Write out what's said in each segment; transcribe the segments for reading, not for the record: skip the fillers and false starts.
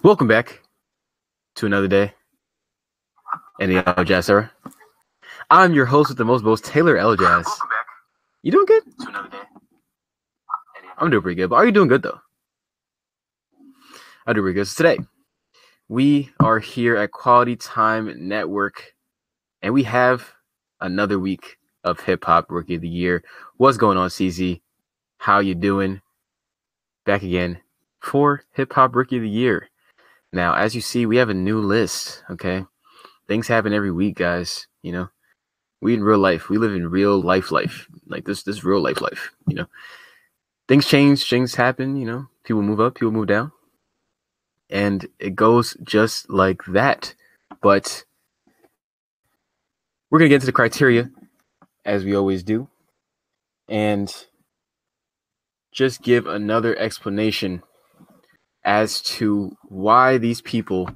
Welcome back to another day in the Jazz era. I'm your host with the most boast, Taylor Elajas. Welcome back You doing good? to another day. I'm doing pretty good, but are you doing good though? I do pretty good. So today, we are here at Quality Time Network, and we have another week of Hip Hop Rookie of the Year. What's going on, CZ? How you doing? Back again for Hip Hop Rookie of the Year. Now, as you see, we have a new list, okay? Things happen every week, guys, you know? We in real life. We live in real life. Like this real life, you know? Things change, things happen, you know? People move up, people move down. And it goes just like that. But we're going to get into the criteria, as we always do, and just give another explanation as to why these people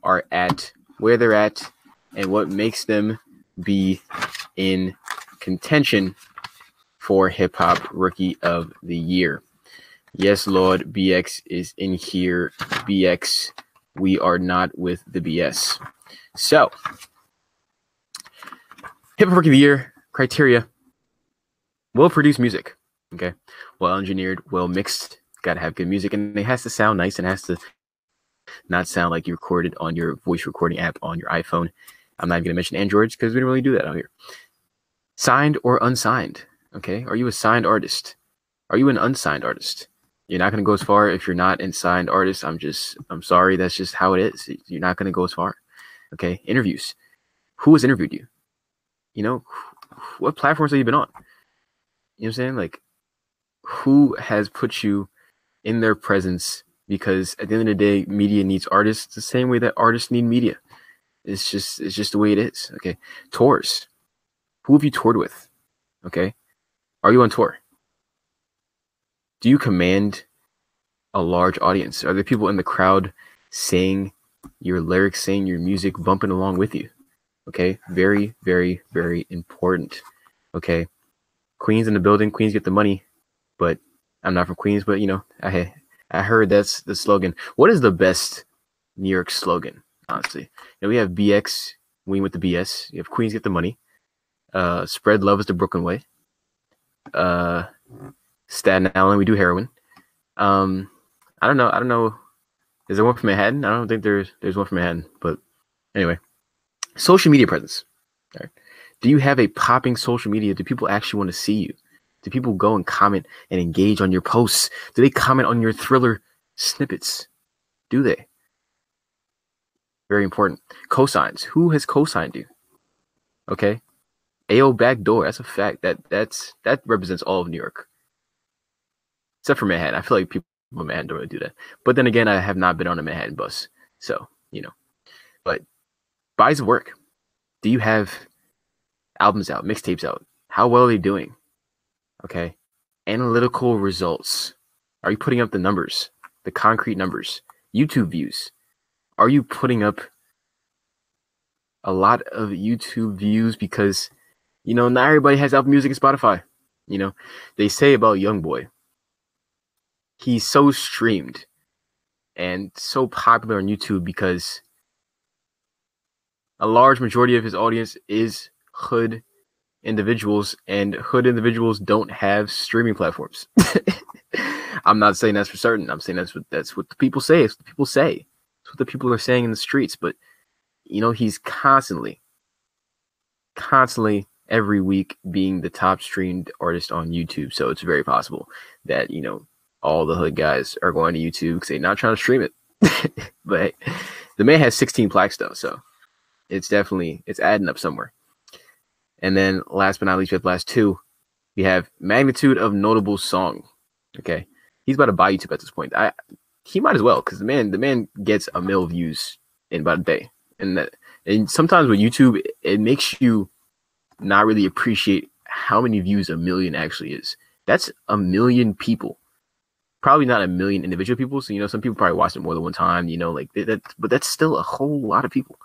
are at where they're at and what makes them be in contention for Hip Hop Rookie of the Year. Yes, Lord, BX is in here. BX, we are not with the BS. So, Hip Hop Rookie of the Year criteria: well produced music, okay, well engineered, well mixed. Got to have good music, and it has to sound nice, and it has to not sound like you recorded on your voice recording app on your iPhone. I'm not even going to mention Androids because we don't really do that out here. Signed or unsigned, okay? Are you a signed artist? Are you an unsigned artist? You're not going to go as far if you're not a signed artist. I'm sorry. That's just how it is. You're not going to go as far, okay? Interviews. Who has interviewed you? You know, what platforms have you been on? You know what I'm saying? Like, who has put you in their presence? Because at the end of the day, media needs artists the same way that artists need media. It's just the way it is. Okay. Tours. Who have you toured with? Okay. Are you on tour? Do you command a large audience? Are there people in the crowd saying your lyrics, saying your music, bumping along with you? Okay. Very, very, very important. Okay. Queens in the building. Queens get the money. But I'm not from Queens, but you know, I heard that's the slogan. What is the best New York slogan, honestly? You know, we have BX, Wing with the BS. You have Queens get the money. Spread love is the Brooklyn way. Staten Island, we do heroin. I don't know. Is there one from Manhattan? I don't think there's one from Manhattan. But anyway, social media presence. All right. Do you have a popping social media? Do people actually want to see you? Do people go and comment and engage on your posts? Do they comment on your Thriller snippets? Do they? Very important. Cosigns. Who has cosigned you? Okay. AO backdoor. That's a fact. That represents all of New York. Except for Manhattan. I feel like people in Manhattan don't really do that. But then again, I have not been on a Manhattan bus. So, you know. But bodies of work. Do you have albums out, mixtapes out? How well are they doing? Okay. Analytical results. Are you putting up the numbers? The concrete numbers? YouTube views. Are you putting up a lot of YouTube views? Because, you know, not everybody has Apple Music and Spotify. You know, they say about YoungBoy, he's so streamed and so popular on YouTube because a large majority of his audience is hood individuals, and hood individuals don't have streaming platforms. I'm not saying that's for certain. I'm saying that's what the people say. It's what the people say. It's what the people are saying in the streets. But you know, he's constantly every week being the top streamed artist on YouTube. So it's very possible that, you know, all the hood guys are going to YouTube because they're not trying to stream it. But the man has 16 plaques though, so it's adding up somewhere. And then last but not least, we have last two. We have magnitude of notable song. Okay. He's about to buy YouTube at this point. He might as well, because the man gets 1 million views in about a day. And sometimes with YouTube, it makes you not really appreciate how many views 1 million actually is. That's 1 million people. Probably not 1 million individual people. So, you know, some people probably watch it more than one time, you know, like that, but that's still a whole lot of people.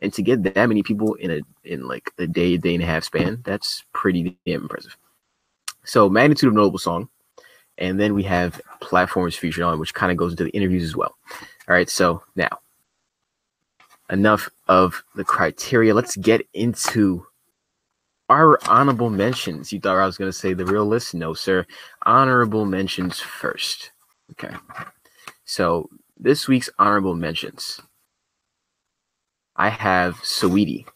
And to get that many people in like a day and a half span, that's pretty damn impressive. So magnitude of notable song. and then we have platforms featured on, which kind of goes into the interviews as well. All right, so now enough of the criteria. Let's get into our honorable mentions. You thought I was going to say the real list? No, sir. Honorable mentions first. Okay. So this week's honorable mentions, I have Saweetie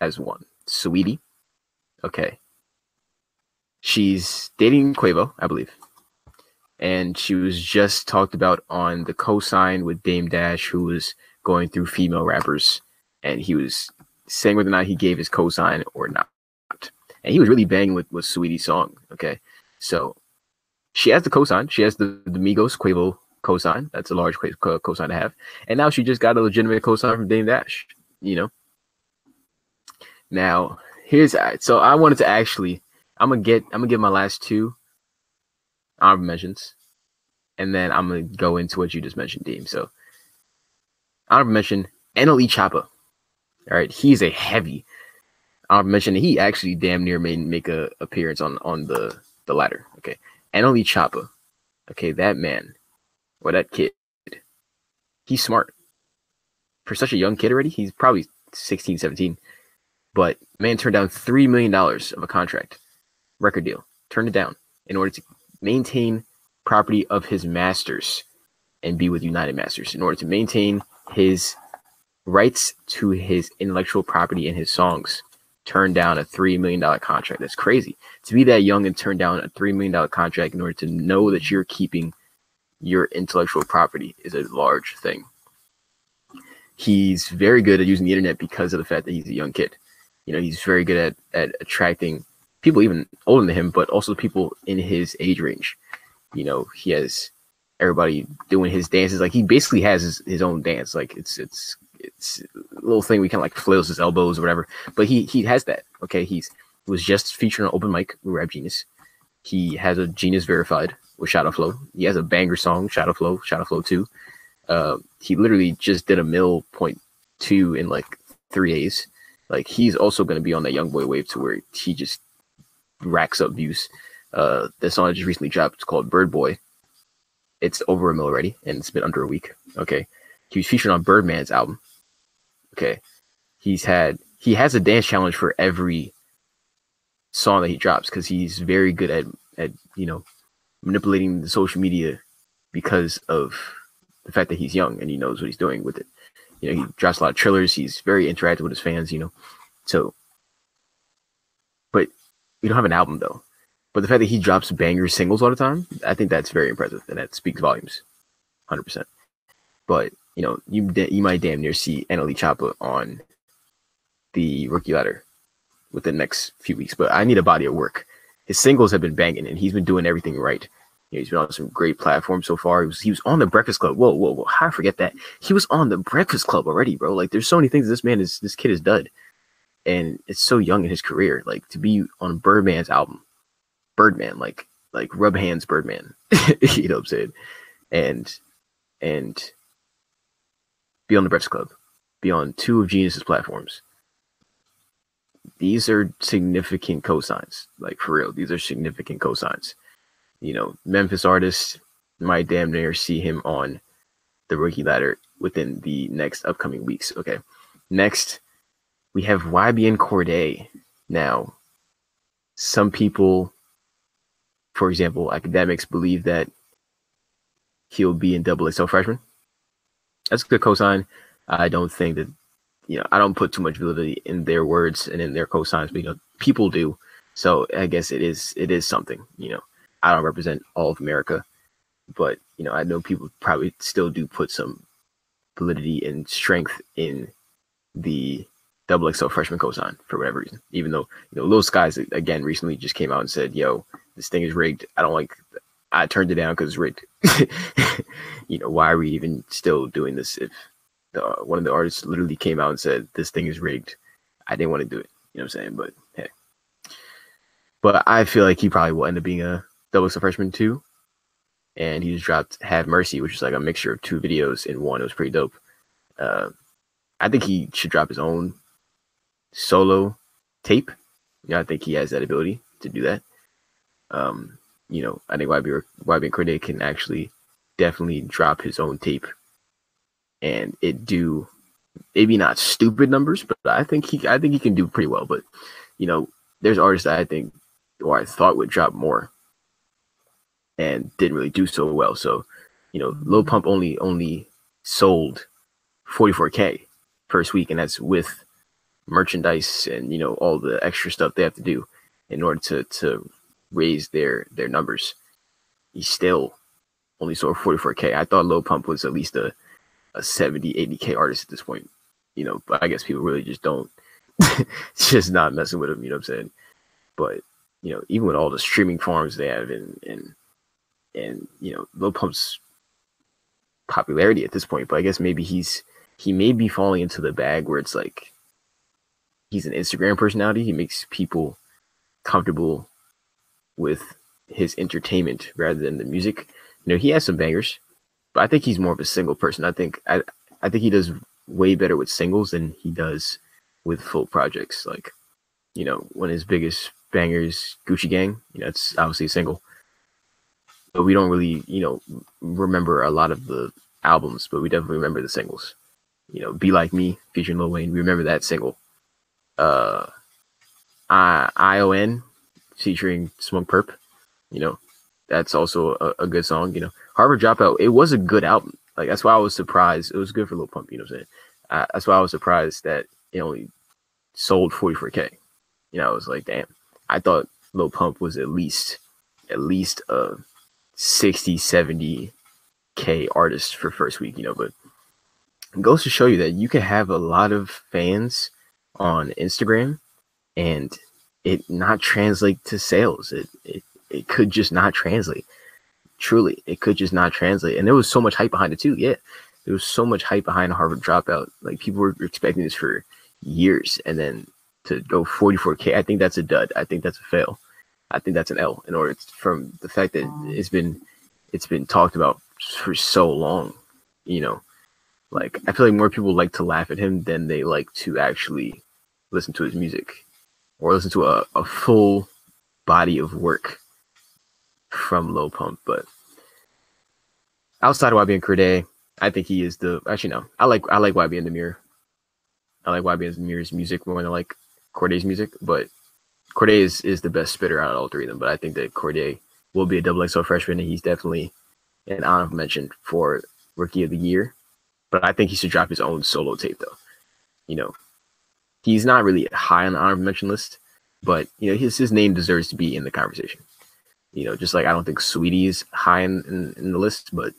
as one. Saweetie. Okay. She's dating Quavo, I believe. And she was just talked about on the cosign with Dame Dash, who was going through female rappers. And he was saying whether or not he gave his cosign or not. And he was really banging with Saweetie's song. Okay. So she has the cosign. She has the Migos Quavo cosign. That's a large cosign to have. And now she just got a legitimate cosign from Dame Dash, you know. Now, so I wanted to actually, I'm gonna give my last two honorable mentions, and then I'm gonna go into what you just mentioned, Deem. So honorable mention, NLE Choppa. All right, he's a heavy honorable mention. He actually damn near make a appearance on the ladder. Okay, NLE Choppa. Okay, that man, or that kid, he's smart. For such a young kid already, he's probably 16, 17. But man turned down $3 million of a contract, record deal. Turned it down in order to maintain property of his masters and be with United Masters. In order to maintain his rights to his intellectual property and his songs, turned down a $3 million contract. That's crazy. To be that young and turn down a $3 million contract in order to know that you're keeping your intellectual property is a large thing. He's very good at using the internet because of the fact that he's a young kid. You know, he's very good at attracting people even older than him, but also people in his age range. You know, he has everybody doing his dances. Like, he basically has his own dance. Like, it's a little thing we kind of like flails his elbows or whatever. But he has that. Okay, he was just featured on open mic with Rap Genius. He has a Genius Verified with Shadow Flow. He has a banger song, Shadow Flow 2. He literally just did a $1.2 in like 3 days. Like, he's also going to be on that young boy wave to where he just racks up views. The song I just recently dropped, it's called Bird Boy. It's over 1 mil already, and it's been under a week. Okay, he was featured on Birdman's album. Okay, he has a dance challenge for every song that he drops because he's very good at you know, manipulating the social media because of the fact that he's young and he knows what he's doing with it. You know, he drops a lot of trillers. He's very interactive with his fans, you know. So, but we don't have an album, though. But the fact that he drops banger singles all the time, I think that's very impressive. And that speaks volumes, 100%. But, you know, you might damn near see NLE Choppa on the rookie ladder within the next few weeks. But I need a body of work. His singles have been banging, and he's been doing everything right. You know, he's been on some great platforms so far. He was on the Breakfast Club. Whoa! How I forget that he was on the Breakfast Club already, bro. Like, there's so many things this kid has done, and it's so young in his career. Like, to be on Birdman's album, Birdman, like rub hands, Birdman. You know what I'm saying? And be on the Breakfast Club, be on 2 of Genius's platforms. These are significant cosigns. Like, for real, these are significant cosigns. You know, Memphis artists might damn near see him on the rookie ladder within the next upcoming weeks. Okay. Next, we have YBN Cordae. Now, some people, for example, academics, believe that he'll be in XXL Freshman. That's a good cosign. I don't think that, you know, I don't put too much validity in their words and in their cosigns, but, you know, people do. So I guess it is something, you know. I don't represent all of America, but, you know, I know people probably still do put some validity and strength in the XXL Freshman cosign for whatever reason. Even though, you know, Lil Skies again recently just came out and said, "Yo, this thing is rigged. I turned it down because it's rigged." You know, why are we even still doing this if one of the artists literally came out and said this thing is rigged? I didn't want to do it. You know what I'm saying? But hey, but I feel like he probably will end up being a XXL Freshman 2, and he just dropped Have Mercy, which is like a mixture of 2 videos in one. It was pretty dope. I think he should drop his own solo tape. You know, I think he has that ability to do that. I think YB Cordae can actually definitely drop his own tape and it do maybe not stupid numbers, but I think he can do pretty well. But there's artists that I think or I thought would drop more and didn't really do so well. So, Lil Pump only sold 44K first week, and that's with merchandise and all the extra stuff they have to do in order to raise their numbers. He still only sold 44K. I thought Lil Pump was at least a 70, 80K artist at this point. But I guess people really just don't just not messing with him, you know what I'm saying? But even with all the streaming farms they have and Lil Pump's popularity at this point, but I guess maybe he may be falling into the bag where it's like he's an Instagram personality. He makes people comfortable with his entertainment rather than the music. He has some bangers, but I think he's more of a single person. I think he does way better with singles than he does with full projects. Like, one of his biggest bangers, Gucci Gang, it's obviously a single. But we don't really, remember a lot of the albums, but we definitely remember the singles. Be Like Me featuring Lil Wayne. We remember that single. ION featuring Smug Perp. That's also a good song. Harvard Dropout. It was a good album. Like, that's why I was surprised. It was good for Lil Pump. You know what I'm saying? That's why I was surprised that it only sold 44K. I was like, damn. I thought Lil Pump was at least a 60, 70K artist for first week, but it goes to show you that you can have a lot of fans on Instagram and it not translate to sales. It could just not translate. Truly, it could just not translate. And there was so much hype behind it too. Yeah, there was so much hype behind Harvard Dropout. Like, people were expecting this for years, and then to go 44K, I think that's a dud. I think that's a fail. I think that's an L. In order from the fact that it's been talked about for so long. Like, I feel like more people like to laugh at him than they like to actually listen to his music or listen to a full body of work from Lil Pump. But outside of YB and Cordae, I think he is actually no. I like YB and the Mirror. I like YB and the Mirror's music more than I like Corday's music, but Cordae is the best spitter out of all three of them. But I think that Cordae will be a XXL freshman, and he's definitely an honorable mention for Rookie of the Year. But I think he should drop his own solo tape, though. He's not really high on the honorable mention list, but his name deserves to be in the conversation. Just like I don't think Sweetie is high in the list, but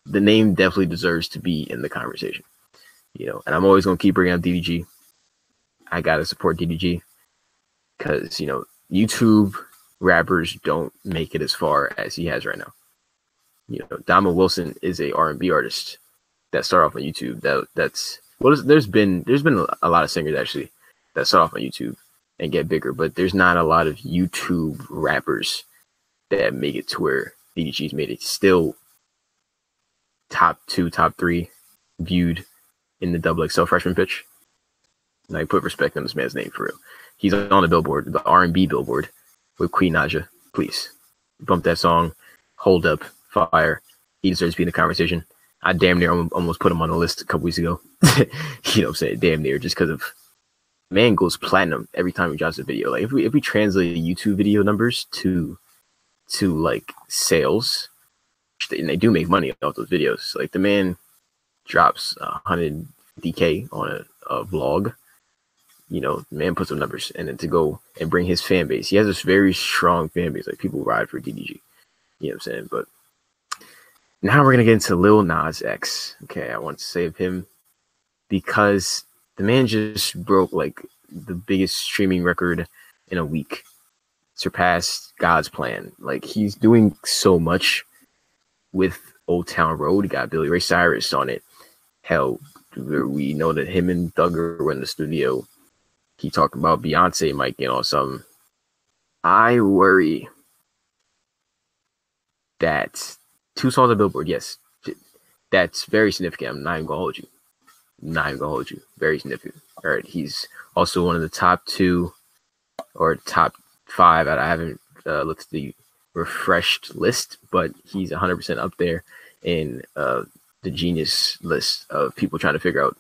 the name definitely deserves to be in the conversation. And I'm always gonna keep bringing up DDG. I gotta support DDG because YouTube rappers don't make it as far as he has right now. Dama Wilson is a R&B artist that start off on YouTube. There's been a lot of singers actually that start off on YouTube and get bigger, but there's not a lot of YouTube rappers that make it to where DDG's made it. Still top 2, top 3 viewed in the XXL freshman pitch. And I put respect on this man's name for real. He's on the Billboard, the R&B Billboard with Queen Naja. Please bump that song. Hold Up, fire. He deserves to be in the conversation. I damn near almost put him on the list a couple weeks ago. You know what I'm saying? Damn near, just because of man goes platinum every time he drops a video. Like, if we translate YouTube video numbers to like sales, and they do make money off those videos. Like, the man drops 150K on a vlog. The man puts some numbers, and then to go and bring his fan base. He has this very strong fan base. Like, people ride for DDG. You know what I'm saying? But now we're gonna get into Lil Nas X. Okay, I want to save him because the man just broke like the biggest streaming record in a week. Surpassed God's Plan. Like, he's doing so much with Old Town Road. He got Billy Ray Cyrus on it. Hell, we know that him and Thugger were in the studio. He talked about Beyonce might get on something. I worry that 2 songs on Billboard, yes, that's very significant. I'm not even gonna hold you. Very significant. All right, he's also one of the top 2 or top 5. I haven't looked at the refreshed list, but he's 100% up there in the genius list of people trying to figure out,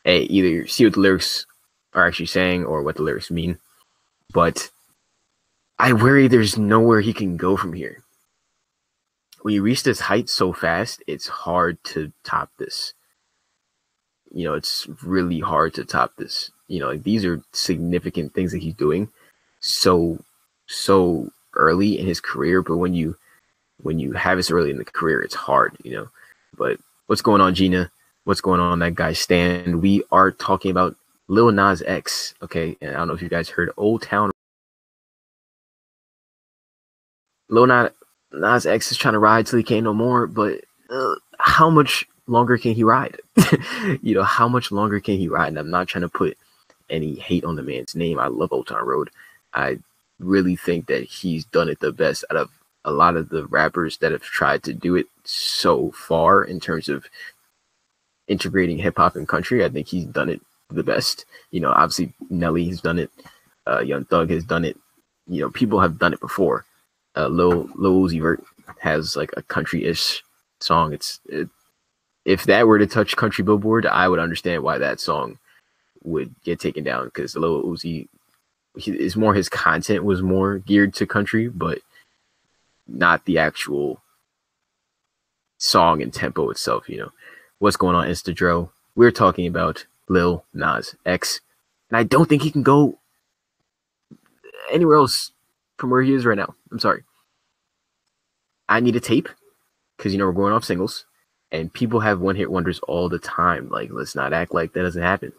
either see what the lyrics are actually saying or what the lyrics mean. But I worry there's nowhere he can go from here. When you reach this height so fast, it's hard to top this. It's really hard to top this. Like, these are significant things that he's doing so early in his career, but when you have this early in the career, it's hard. But what's going on, Gina? What's going on, that guy Stan? We are talking about Lil Nas X, okay? And I don't know if you guys heard Old Town. Lil Nas X is trying to ride till he can't no more, but how much longer can he ride? How much longer can he ride? And I'm not trying to put any hate on the man's name. I love Old Town Road. I really think that he's done it the best out of a lot of the rappers that have tried to do it so far in terms of integrating hip hop and country. I think he's done it the best. Obviously Nelly has done it. Young Thug has done it. People have done it before. Lil Uzi Vert has like a country-ish song. If that were to touch country Billboard, I would understand why that song would get taken down, because Lil Uzi is more, his content was more geared to country, but not the actual song and tempo itself. What's going on, Instadro? We're talking about Lil Nas X, and I don't think he can go anywhere else from where he is right now. I'm sorry. I need a tape, because we're going off singles, and people have one-hit wonders all the time. Like, let's not act like that doesn't happen.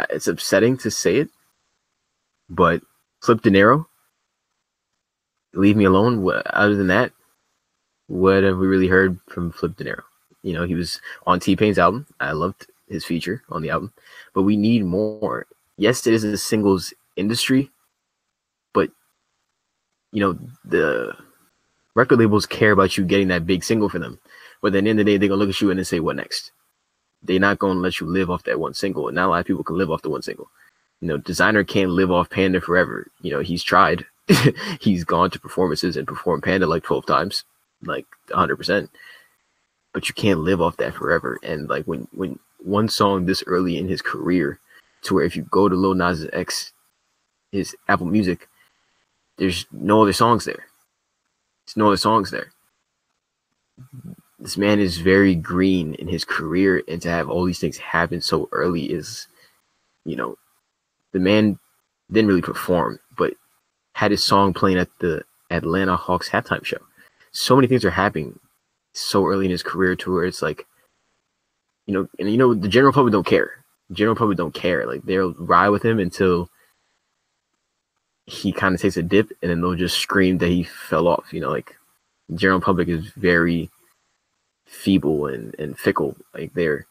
It's upsetting to say it, but Flip De Niro, Leave Me Alone. Other than that, what have we really heard from Flip De Niro? He was on T-Pain's album. I loved his feature on the album, but we need more. Yes, it is a singles industry, but the record labels care about you getting that big single for them. But at the end of the day, they're gonna look at you and then say, what next? They're not gonna let you live off that one single. And not a lot of people can live off the one single. Designer can't live off Panda forever. He's tried. He's gone to performances and performed Panda like 12 times, like 100%. But you can't live off that forever. And like when one song this early in his career, to where if you go to Lil Nas X, his Apple Music, there's no other songs there. There's no other songs there. This man is very green in his career, and to have all these things happen so early is, the man didn't really perform, but had his song playing at the Atlanta Hawks halftime show. So many things are happening so early in his career to where it's like, the general public don't care. The general public don't care. Like, they'll ride with him until he kind of takes a dip, and then they'll just scream that he fell off. Like, the general public is very feeble and fickle. Like, they're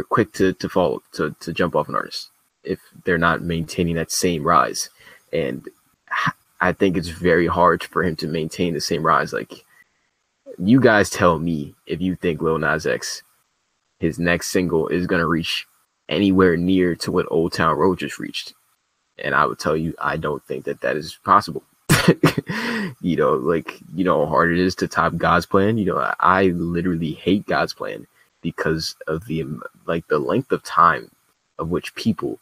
quick to fall, to jump off an artist if they're not maintaining that same rise. And I think it's very hard for him to maintain the same rise. Like, you guys tell me if you think Lil Nas X, his next single, is going to reach anywhere near to what Old Town Road just reached. And I would tell you, I don't think that is possible. How hard it is to top God's Plan. I literally hate God's Plan because of the length of time of which people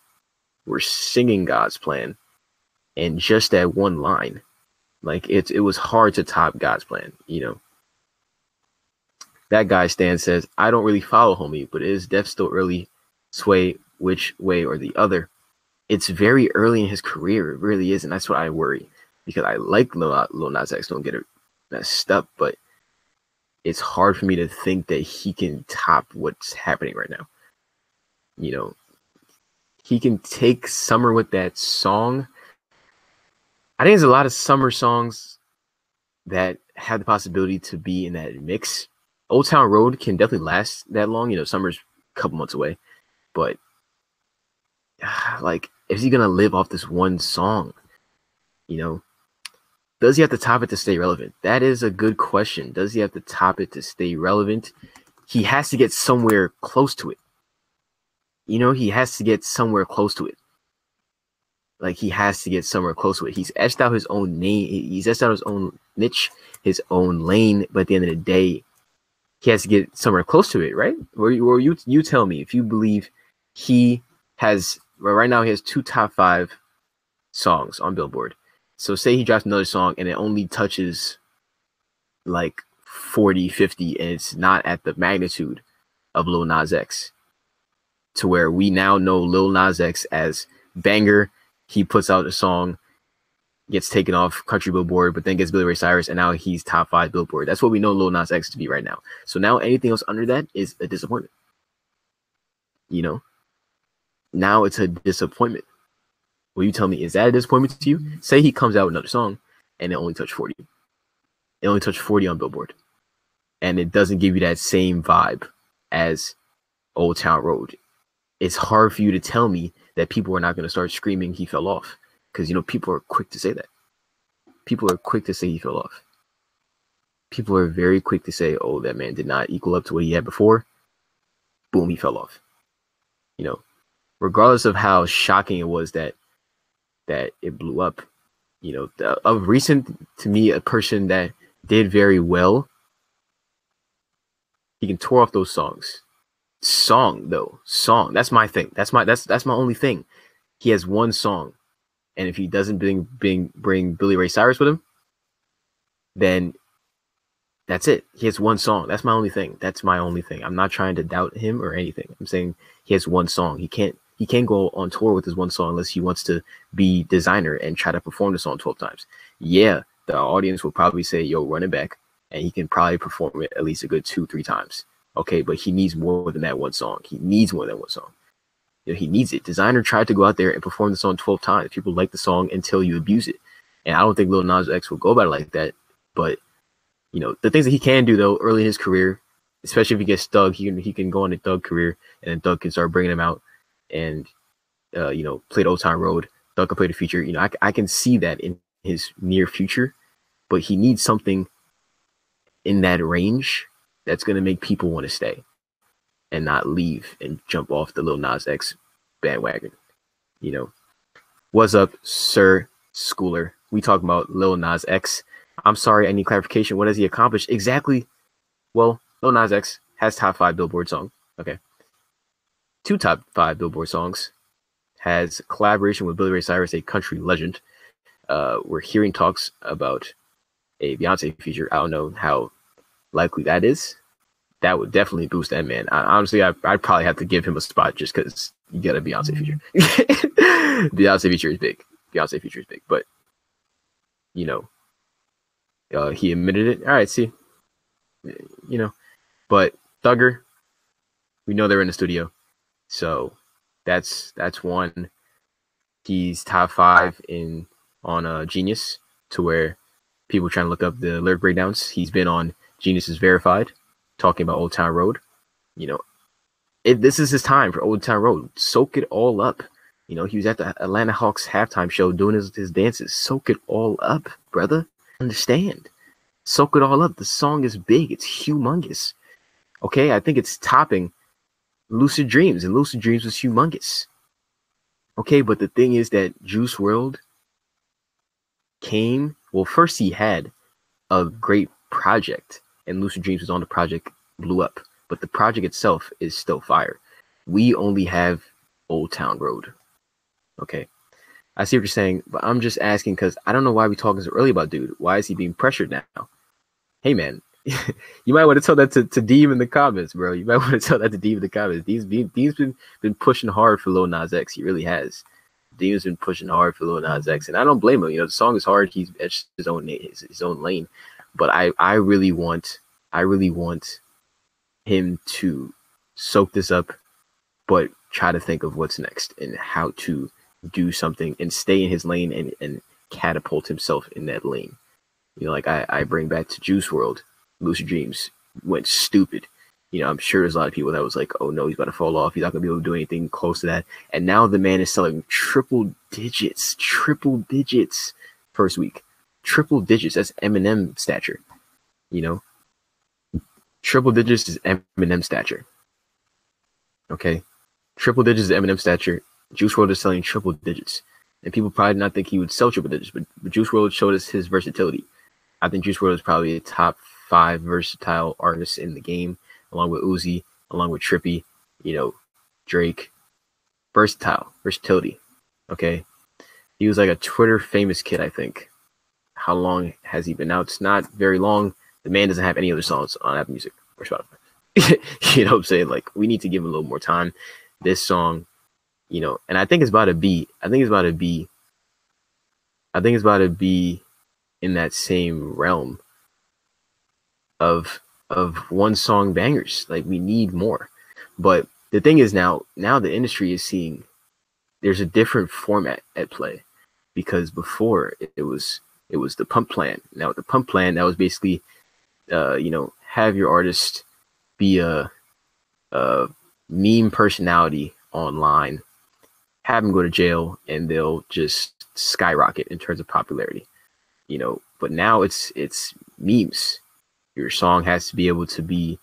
were singing God's Plan, and just that one line, like, it was hard to top God's Plan. That guy Stan says, I don't really follow homie, but is Def still early? Sway which way or the other? It's very early in his career. It really is, and that's what I worry, because I like Lil Nas X, don't get it messed up, but it's hard for me to think that he can top what's happening right now. He can take summer with that song. I think there's a lot of summer songs that have the possibility to be in that mix. Old Town Road can definitely last that long. Summer's a couple months away, but like, is he gonna live off this one song? Does he have to top it to stay relevant? That is a good question. Does he have to top it to stay relevant? He has to get somewhere close to it. He has to get somewhere close to it. Like he has to get somewhere close to it. He's etched out his own name. He's etched out his own niche, his own lane. But at the end of the day, he has to get somewhere close to it, right? Or you tell me if you believe he has. Well, right now he has 2 top 5 songs on Billboard. So say he drops another song and it only touches like 40, 50, and it's not at the magnitude of Lil Nas X, to where we now know Lil Nas X as banger. He puts out a song, gets taken off country Billboard, but then gets Billy Ray Cyrus, and now he's top 5 Billboard. That's what we know Lil Nas X to be right now. So now anything else under that is a disappointment. You know? Now it's a disappointment. Will you tell me, is that a disappointment to you? Say he comes out with another song and it only touched 40. It only touched 40 on Billboard. And it doesn't give you that same vibe as Old Town Road. It's hard for you to tell me that people are not going to start screaming he fell off. Because, you know, people are quick to say that. People are quick to say he fell off. People are very quick to say, oh, that man did not equal up to what he had before. Boom, he fell off. You know, regardless of how shocking it was that it blew up, you know, of recent, to me, a person that did very well, he can tour off those songs. Song. That's my thing. That's my only thing. He has one song. And if he doesn't bring Billy Ray Cyrus with him, then that's it. He has one song. That's my only thing. That's my only thing. I'm not trying to doubt him or anything. I'm saying he has one song. He can't go on tour with his one song unless he wants to be designer and try to perform the song 12 times. Yeah, the audience will probably say, yo, run it back. And he can probably perform it at least a good 2-3 times. Okay, but he needs more than that one song. He needs more than one song. You know, he needs it. Designer tried to go out there and perform the song 12 times. People like the song until you abuse it. And I don't think Lil Nas X will go about it like that. But, you know, the things that he can do, though, early in his career, especially if he gets Thug, he can go on a Thug career, and then Thug can start bringing him out and, you know, play the Old Town Road. Thug can play the feature. You know, I can see that in his near future. But he needs something in that range that's going to make people want to stay and not leave and jump off the Lil Nas X bandwagon. You know, what's up, Sir Schooler? We talking about Lil Nas X. I'm sorry, I need clarification. What has he accomplished? Exactly. Well, Lil Nas X has top 5 Billboard song. Okay. 2 top 5 Billboard songs. Has collaboration with Billy Ray Cyrus, a country legend. We're hearing talks about a Beyonce feature. I don't know how likely that is. That would definitely boost that man. Honestly, I'd probably have to give him a spot just because you get a Beyonce feature. Beyonce feature is big. Beyonce feature is big. But, you know, he admitted it. All right, see. You know. But Thugger, we know they're in the studio. So that's one. He's top 5 on Genius, to where people trying to look up the lyric breakdowns. He's been on Genius's Verified, talking about Old Town Road. You know, this is his time for Old Town Road. Soak it all up. You know, he was at the Atlanta Hawks halftime show doing his dances. Soak it all up, brother. Understand. Soak it all up. The song is big. It's humongous. Okay, I think it's topping Lucid Dreams, and Lucid Dreams was humongous. Okay, but the thing is that Juice WRLD came, well, first he had a great project, and Lucid Dreams was on the project, blew up. But the project itself is still fire. We only have Old Town Road. Okay. I see what you're saying, but I'm just asking because I don't know why we're talking so early about dude. Why is he being pressured now? Hey, man, you might want to tell that to Deem in the comments, bro. You might want to tell that to Deem in the comments. Deem's been pushing hard for Lil Nas X. He really has. Deem's been pushing hard for Lil Nas X, and I don't blame him. You know, the song is hard. He's etched his own lane. But I really want him to soak this up, but try to think of what's next and how to do something and stay in his lane and catapult himself in that lane. You know, like I bring back to Juice WRLD, Lucid Dreams went stupid. You know, I'm sure there's a lot of people that was like, oh no, he's about to fall off. He's not gonna be able to do anything close to that. And now the man is selling triple digits first week. Triple digits. That's Eminem stature. You know, triple digits is Eminem stature. Okay, triple digits is Eminem stature. Juice WRLD is selling triple digits. and people probably did not think he would sell triple digits, but Juice WRLD showed us his versatility. I think Juice WRLD is probably a top 5 versatile artist in the game, along with Uzi, along with Trippy, Drake. Versatility. Okay. He was like a Twitter famous kid, I think. How long has he been out? It's not very long. The man doesn't have any other songs on Apple Music or Spotify. You know what I'm saying? Like, we need to give him a little more time. This song, and I think it's about to be in that same realm of one song bangers. Like, we need more. But the thing is, now the industry is seeing there's a different format at play, because before it was the pump plan. Now with the pump plan, that was basically have your artist be a meme personality online, have them go to jail, and they'll just skyrocket in terms of popularity. But now it's memes. Your song has to be able to be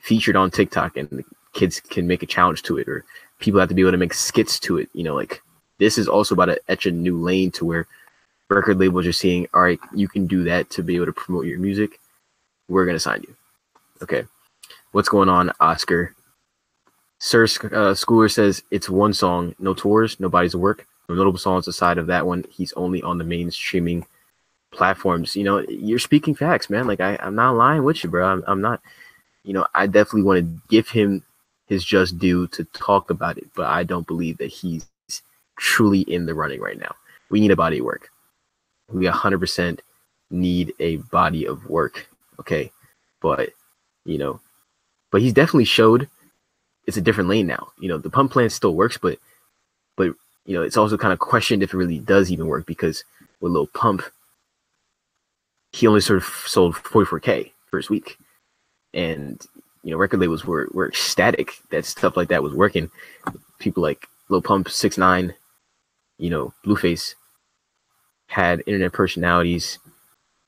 featured on TikTok, and the kids can make a challenge to it, or people have to be able to make skits to it. Like, this is also about to etch a new lane to where record labels are seeing, all right, you can do that to be able to promote your music. We're going to sign you. Okay. What's going on, Oscar? Sir Schooler says it's one song, no tours, no bodies of work, no notable songs aside of that one. He's only on the main streaming platforms. You're speaking facts, man. Like, I'm not lying with you, bro. I'm not, I definitely want to give him his just due to talk about it, but I don't believe that he's truly in the running right now. We need a body of work. We 100% need a body of work. Okay. But he's definitely showed it's a different lane now. The pump plan still works, but it's also kind of questioned if it really does even work, because with Lil Pump, he only sort of sold 44K for his week. And, record labels were ecstatic that stuff like that was working. People like Lil Pump, 6ix9ine, Blueface had internet personalities.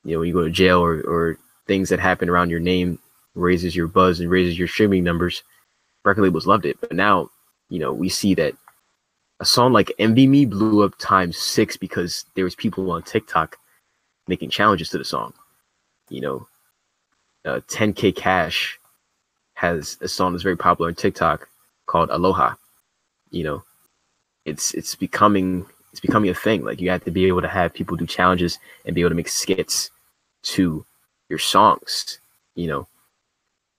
When you go to jail or things that happen around your name raises your buzz and raises your streaming numbers. Record labels loved it. But now, we see that a song like Envy Me blew up ×6 because there was people on TikTok making challenges to the song. 10K Cash has a song that's very popular on TikTok called Aloha. It's becoming a thing. Like, you have to be able to have people do challenges and be able to make skits to your songs,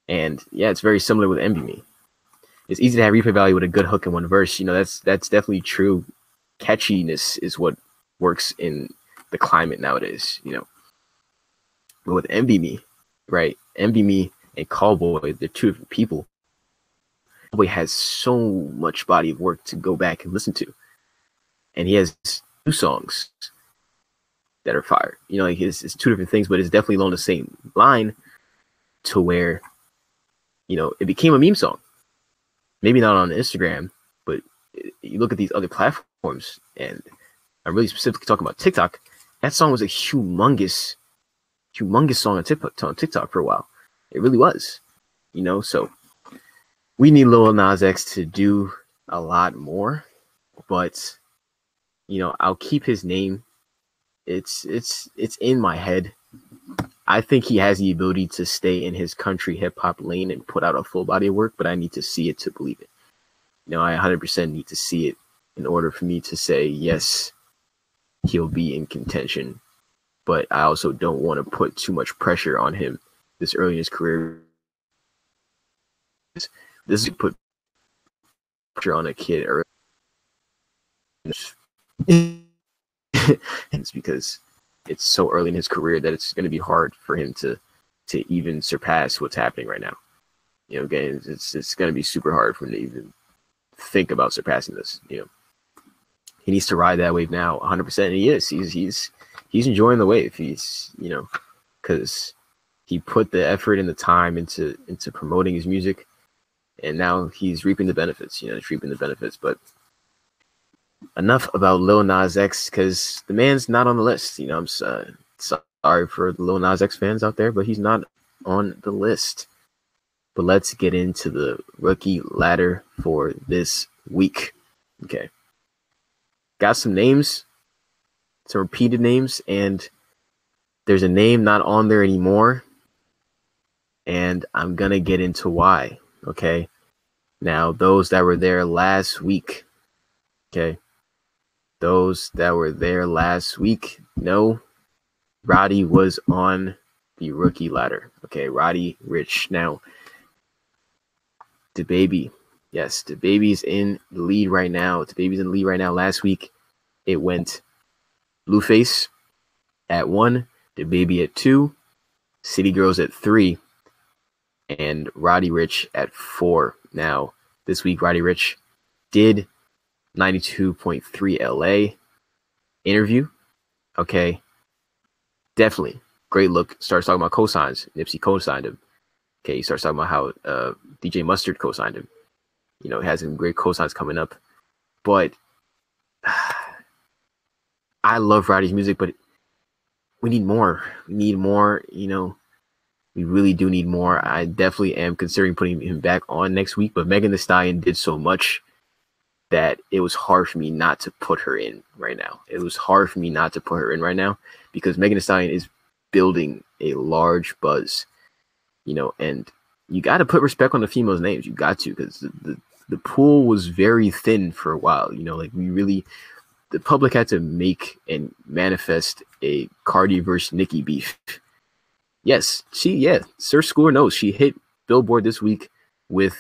and yeah, it's very similar with Envy Me. It's easy to have replay value with a good hook in one verse. That's definitely true. Catchiness is what works in the climate nowadays, But with Envy Me, right? Envy Me and Callboy, they're two different people. Callboy has so much body of work to go back and listen to. And he has 2 songs that are fire. It's 2 different things, but it's definitely along the same line to where, it became a meme song. Maybe not on Instagram, but you look at these other platforms, and I'm really specifically talking about TikTok. That song was a humongous song on TikTok for a while. It really was, so we need Lil Nas X to do a lot more, but, I'll keep his name. It's in my head. I think he has the ability to stay in his country hip hop lane and put out a full body of work, but I need to see it to believe it. I 100% need to see it in order for me to say, yes, he'll be in contention. But I also don't want to put too much pressure on him this early in his career. This is put pressure on a kid early. It's because it's so early in his career that it's going to be hard for him to even surpass what's happening right now. Again, it's going to be super hard for him to even think about surpassing this. He needs to ride that wave now 100%, and he is. He's enjoying the wave. He's, because he put the effort and the time into promoting his music, and now he's reaping the benefits. He's reaping the benefits. But enough about Lil Nas X, because the man's not on the list. I'm sorry for the Lil Nas X fans out there, but he's not on the list. But let's get into the rookie ladder for this week. Okay. Got some names some repeated names, and there's a name not on there anymore, and I'm gonna get into why. Okay, now those that were there last week, okay, those that were there last week know Roddy was on the rookie ladder. Okay, Roddy Ricch. Now, the baby, yes, the baby's in the lead right now. The baby's in the lead right now. Last week, it went Blueface at 1, the baby at 2, City Girls at 3, and Roddy Ricch at 4. Now, this week, Roddy Ricch did 92.3 LA interview. Okay, definitely great look. Starts talking about cosigns. Nipsey co-signed him. Okay, he starts talking about how DJ Mustard co-signed him. You know, he has some great cosigns coming up. But I love Roddy's music, but we need more. We need more, you know. We really do need more. I definitely am considering putting him back on next week, but Megan Thee Stallion did so much that it was hard for me not to put her in right now. It was hard for me not to put her in right now because Megan Thee Stallion is building a large buzz, you know, and you got to put respect on the females' names. You got to, because the pool was very thin for a while, you know, like the public had to make and manifest a Cardi versus Nicki beef. Yes, Sir Schooler knows she hit Billboard this week with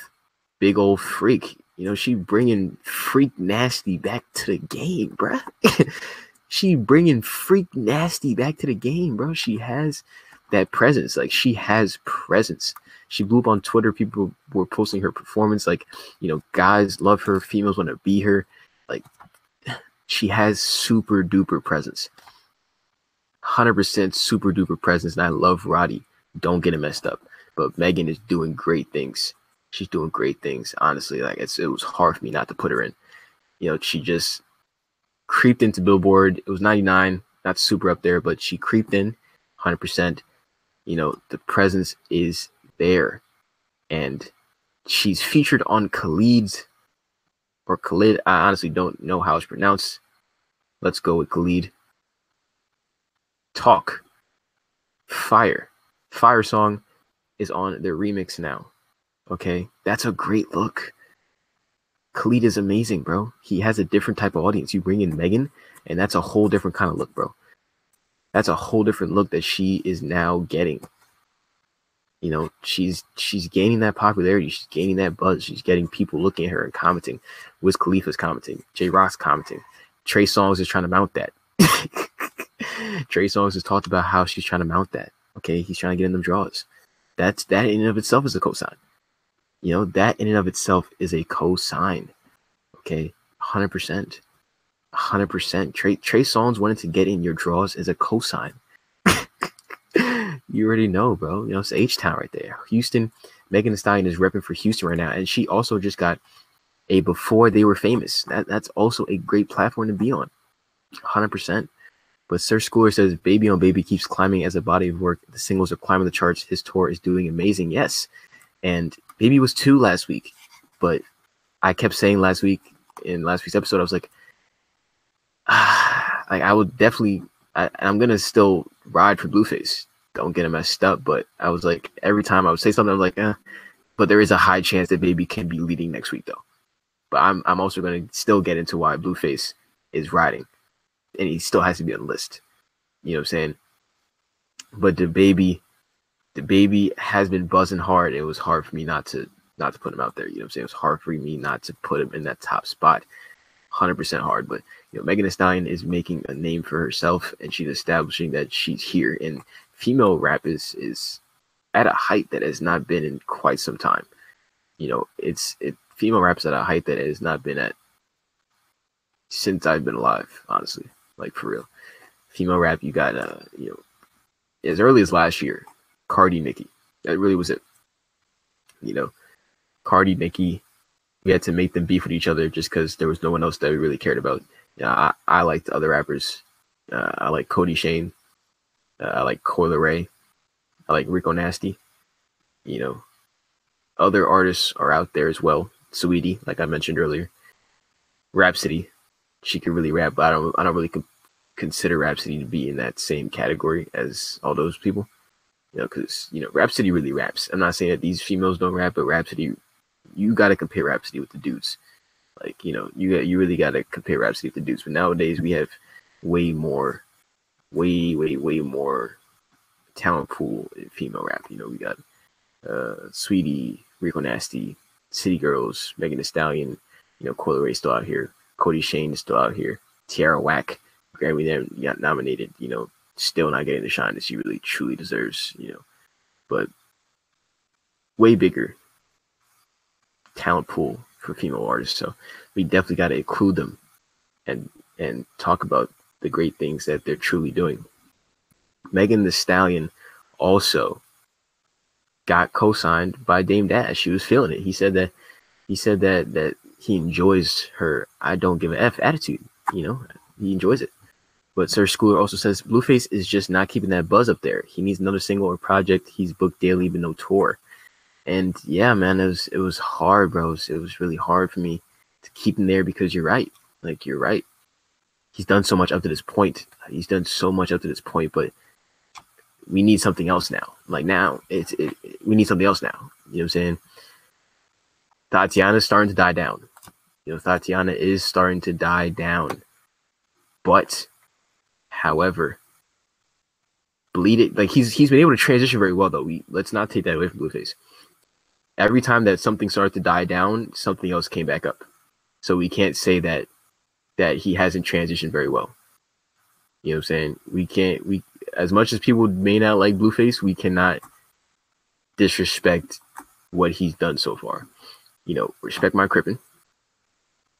Big Old Freak. You know, she bringing Freak Nasty back to the game, bruh. She bringing Freak Nasty back to the game, bro. She has that presence. Like, she has presence. She blew up on Twitter. People were posting her performance. Like, you know, guys love her. Females want to be her. Like, she has super duper presence. 100% super duper presence. And I love Roddy. Don't get it messed up. But Megan is doing great things. She's doing great things. Honestly, like, it was hard for me not to put her in. You know, she just creeped into Billboard. It was 99, not super up there, but she creeped in 100%. You know, the presence is there. And she's featured on Khalid. I honestly don't know how it's pronounced. Let's go with Khalid. Talk. Fire song is on their remix now. Okay, that's a great look. Khalid is amazing, bro. He has a different type of audience. You bring in Megan, and that's a whole different kind of look, bro. That's a whole different look that she is now getting. You know, she's gaining that popularity. She's gaining that buzz. She's getting people looking at her and commenting. Wiz Khalifa's commenting. J Rock's commenting. Trey Songz is trying to mount that. Trey Songz has talked about how she's trying to mount that. Okay, he's trying to get in them draws. That in and of itself is a cosign. You know, that in and of itself is a cosign. Okay, 100%. 100%. Trey Songz wanted to get in your draws as a cosign. You already know, bro. You know, it's H-Town right there. Houston, Megan Thee Stallion is repping for Houston right now. And she also just got a Before They Were Famous. That's also a great platform to be on. 100%. But Sir Schooler says, Baby on Baby keeps climbing as a body of work. The singles are climbing the charts. His tour is doing amazing. Yes. And Baby was 2 last week. But I kept saying last week, in last week's episode, I was like, I would definitely, I'm going to still ride for Blueface. Don't get it messed up. But I was like, every time I would say something, I was like, but there is a high chance that Baby can be leading next week, though. But I'm also going to still get into why Blueface is riding. And he still has to be on the list. You know what I'm saying? But the baby has been buzzing hard. It was hard for me not to put him out there. You know what I'm saying? It was hard for me not to put him in that top spot. 100% hard. But, you know, Megan Thee Stallion is making a name for herself, and she's establishing that she's here. And female rap is at a height that has not been in quite some time. You know, female rap's at a height that it has not been at since I've been alive, honestly. Like, for real. Female rap, you got, you know, as early as last year, Cardi, Nicki. That really was it. You know, Cardi, Nicki, we had to make them beef with each other just because there was no one else that we really cared about. You know, I liked other rappers. I like Cody Shane. I like Coi Leray. I like Rico Nasty. You know, other artists are out there as well. Saweetie, like I mentioned earlier. Rhapsody. She could really rap, but I don't really consider Rhapsody to be in that same category as all those people. You know, because Rhapsody really raps. I'm not saying that these females don't rap, but Rhapsody, you got to compare Rhapsody with the dudes. Like, you really got to compare Rhapsody with the dudes. But nowadays we have way more talent pool in female rap. We got Sweetie, Rico Nasty, City Girls, Megan Thee Stallion, Coyle Ray still out here, Cody Shane is still out here, Tierra Whack, Grammy got nominated, still not getting the shine that she really truly deserves, but way bigger talent pool for female artists. So we definitely got to include them and talk about the great things that they're truly doing. Megan Thee Stallion also got co-signed by Dame Dash. She was feeling it. He said that he enjoys her I don't give a F attitude. He enjoys it. But Sir Schooler also says Blueface is just not keeping that buzz up there. He needs another single or project. He's booked daily but no tour. And yeah, man, it was hard, bros. It was really hard for me to keep him there because you're right. Like, you're right. He's done so much up to this point. But we need something else now. Like, now, we need something else now. You know what I'm saying? Tatiana's starting to die down. Tatiana is starting to die down. But, however, Bleed It, like, he's been able to transition very well, though. Let's not take that away from Blueface. Every time that something started to die down, something else came back up. So we can't say that he hasn't transitioned very well. You know what I'm saying? We as much as people may not like Blueface, we cannot disrespect what he's done so far. Respect My Crippin'.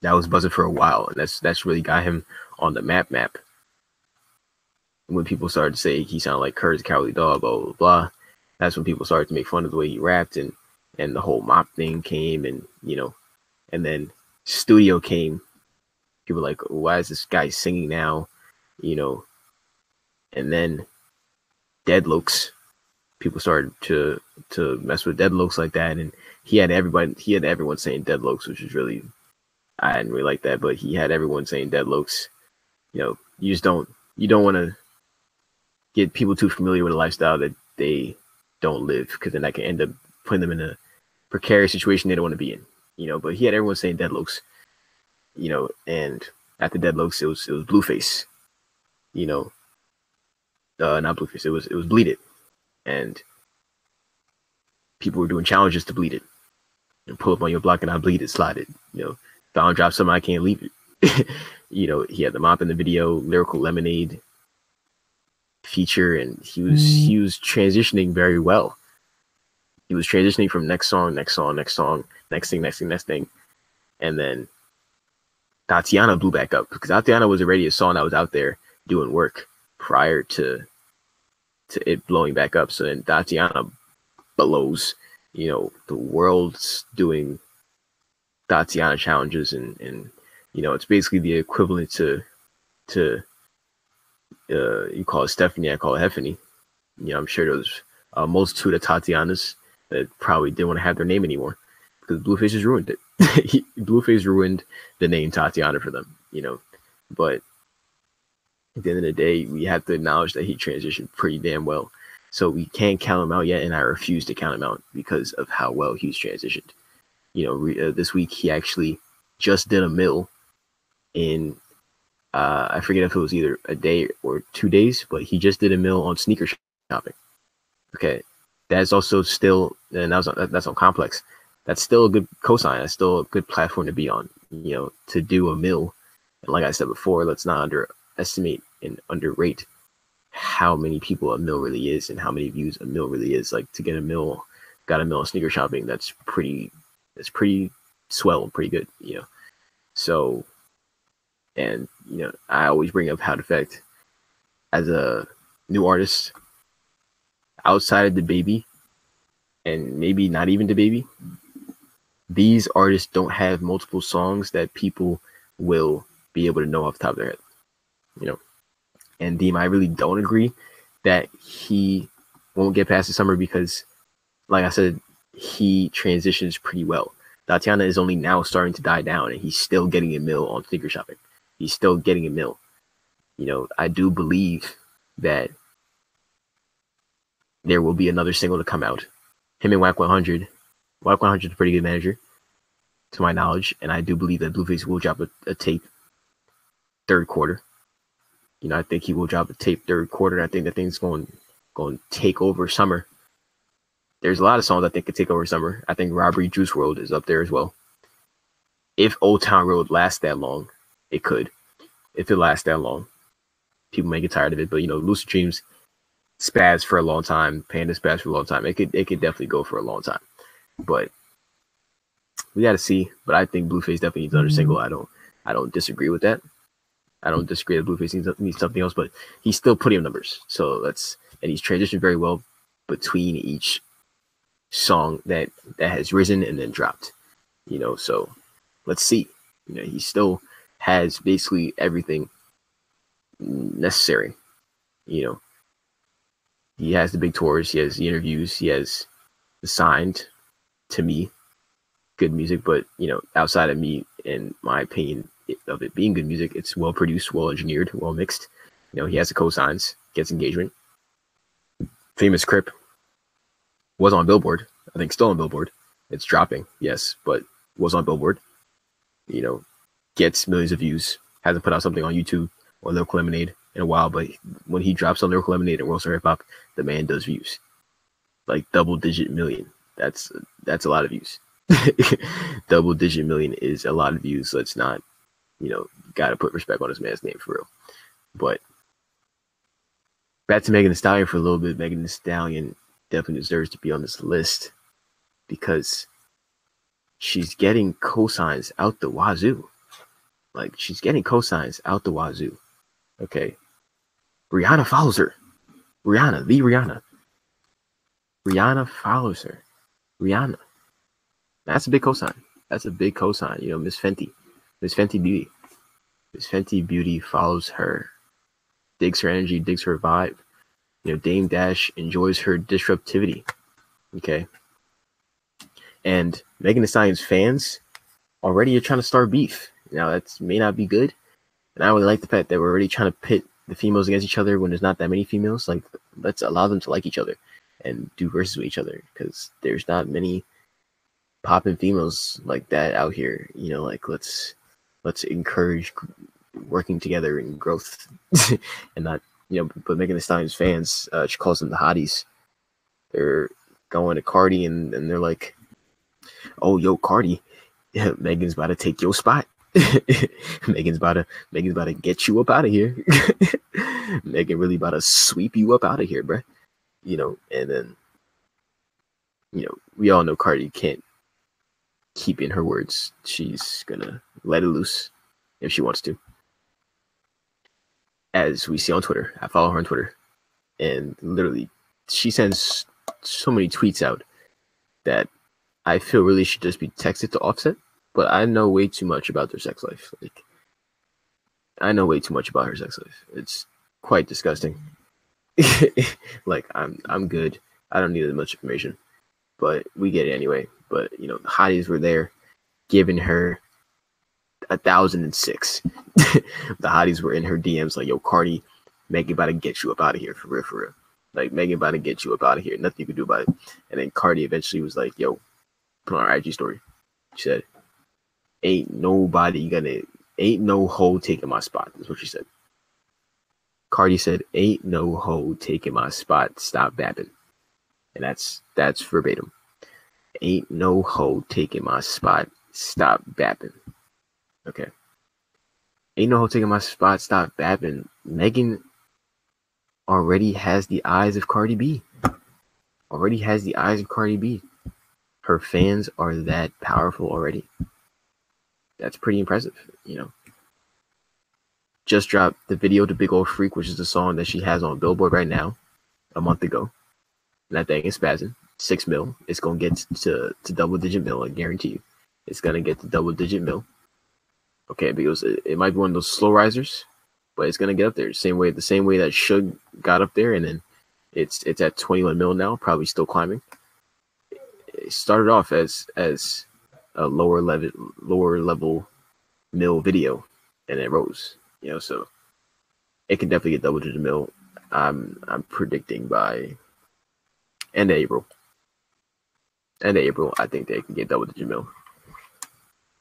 That was buzzing for a while, and that's really got him on the map. When people started to say he sounded like Kurt's Cowardly Dog, blah, blah, blah, that's when people started to make fun of the way he rapped, and the whole mop thing came, and then Studio came. People were like, why is this guy singing now? And then Deadlooks. People started to mess with Deadlooks like that, and he had everyone saying Deadlooks, which is really, I didn't really like that, but he had everyone saying Deadlooks. You don't want to get people too familiar with a lifestyle that they don't live, because then that can end up putting them in a precarious situation they don't want to be in. But he had everyone saying Deadlooks, and after Deadlooks, it was Blueface, not Blueface, it was Bleed It, and people were doing challenges to Bleed It, and pull up on your block and I bleed it, slide it, Don drop something, I can't leave it. He had the mop in the video, Lyrical Lemonade feature, and he was transitioning very well. He was transitioning from next song, next thing. And then Tatiana blew back up, because Tatiana was already a song that was out there doing work prior to it blowing back up. So then Tatiana blows, the world's doing Tatiana challenges, and it's basically the equivalent to you call it Stephanie, I call it Heffany. I'm sure there's a multitude of Tatianas that probably didn't want to have their name anymore, because Blueface just ruined it. Blueface ruined the name Tatiana for them, but at the end of the day, we have to acknowledge that he transitioned pretty damn well. So we can't count him out yet, and I refuse to count him out because of how well he's transitioned. This week he actually just did a mill in, I forget if it was either a day or 2 days, but he just did a mill on sneaker shopping. Okay, that's also still, and that's on Complex. That's still a good cosign. That's still a good platform to be on. To do a mill, and like I said before, let's not underestimate and underrate how many people a mill really is and how many views a mill really is. Like, to got a mill on sneaker shopping, that's pretty swell and pretty good, So, and I always bring up how the fact, as a new artist, outside of the baby, and maybe not even the baby, these artists don't have multiple songs that people will be able to know off the top of their head. And Deem, I really don't agree that he won't get past the summer, because, like I said, he transitions pretty well. Tatiana is only now starting to die down, and he's still getting a mill on sneaker shopping. He's still getting a mill. I do believe that there will be another single to come out. Him and Whack 100. Whack 100 is a pretty good manager, to my knowledge, and I do believe that Blueface will drop a tape third quarter. I think he will drop a tape third quarter. I think that thing's going to take over summer. There's a lot of songs I think could take over summer. I think Robbery Juice WRLD is up there as well. If Old Town Road lasts that long, it could. If it lasts that long, people may get tired of it. But Lucid Dreams spaz for a long time. Panda spaz for a long time. It could definitely go for a long time. But we got to see. But I think Blueface definitely needs another single. I don't disagree with that. I don't disagree that Blueface needs something else, but he's still putting up numbers. And he's transitioned very well between each song that has risen and then dropped. So let's see. He still has basically everything necessary. He has the big tours, he has the interviews, he has the signed, to me, good music. But outside of me, in my opinion of it being good music, it's well produced, well engineered, well mixed. He has the cosigns, gets engagement. Famous Crip was on Billboard. I think still on Billboard. It's dropping, yes, but was on Billboard. Gets millions of views. Hasn't put out something on YouTube or Lyrical Lemonade in a while, but when he drops on Lyrical Lemonade and World Star Hip Hop, the man does views. Like double-digit million. That's a lot of views. Double-digit million is a lot of views. Let's not, gotta put respect on this man's name for real. But back to Megan Thee Stallion for a little bit. Megan Thee Stallion definitely deserves to be on this list because she's getting cosigns out the wazoo. Like, she's getting cosigns out the wazoo. Okay. Rihanna follows her. Rihanna. Rihanna follows her. Rihanna. That's a big cosign. That's a big cosign. Miss Fenty Beauty. Miss Fenty Beauty follows her. Digs her energy, digs her vibe. Dame Dash enjoys her disruptivity. Okay. And Megan Thee Stallion's fans already are trying to start beef. Now, that may not be good. And I really like the fact that we're already trying to pit the females against each other when there's not that many females. Like, let's allow them to like each other and do verses with each other, because there's not many popping females like that out here. Let's encourage working together and growth and not, but Megan Thee Stallion's fans, she calls them the hotties. They're going to Cardi and they're like, oh, yo, Cardi, Megan's about to take your spot. Megan's about to get you up out of here. Megan really about to sweep you up out of here, bruh. And then, we all know Cardi can't keep in her words. She's gonna let it loose if she wants to. As we see on Twitter, I follow her on Twitter, and literally, she sends so many tweets out that I feel really should just be texted to Offset. But I know way too much about their sex life. I know way too much about her sex life. It's quite disgusting. I'm good. I don't need as much information, but we get it anyway. But the hotties were there, giving her 1,006. The hotties were in her DMs like, "Yo, Cardi, Megan about to get you up out of here, for real, for real. Like, Megan about to get you up out of here. Nothing you can do about it." And then Cardi eventually was like, "Yo," put on her IG story. She said, ain't no hoe taking my spot. That's what she said. Cardi said, "Ain't no hoe taking my spot. Stop bapping." And that's verbatim. Ain't no hoe taking my spot. Stop bapping. Okay. Ain't no hoe taking my spot. Stop bapping. Megan already has the eyes of Cardi B. Her fans are that powerful already. That's pretty impressive, Just dropped the video to Big Old Freak, which is the song that she has on Billboard right now, a month ago. And that thing is spazzing. 6 mil. It's going to get to double-digit mil, I guarantee you. It's going to get to double-digit mil. Okay, because it might be one of those slow risers, but it's going to get up there. The same way that Suge got up there, and then it's at 21 mil now, probably still climbing. It started off as a lower level mil video, and it rose, so it can definitely get double digit mil. I'm predicting by end of April. End of April, I think they can get double digit mil.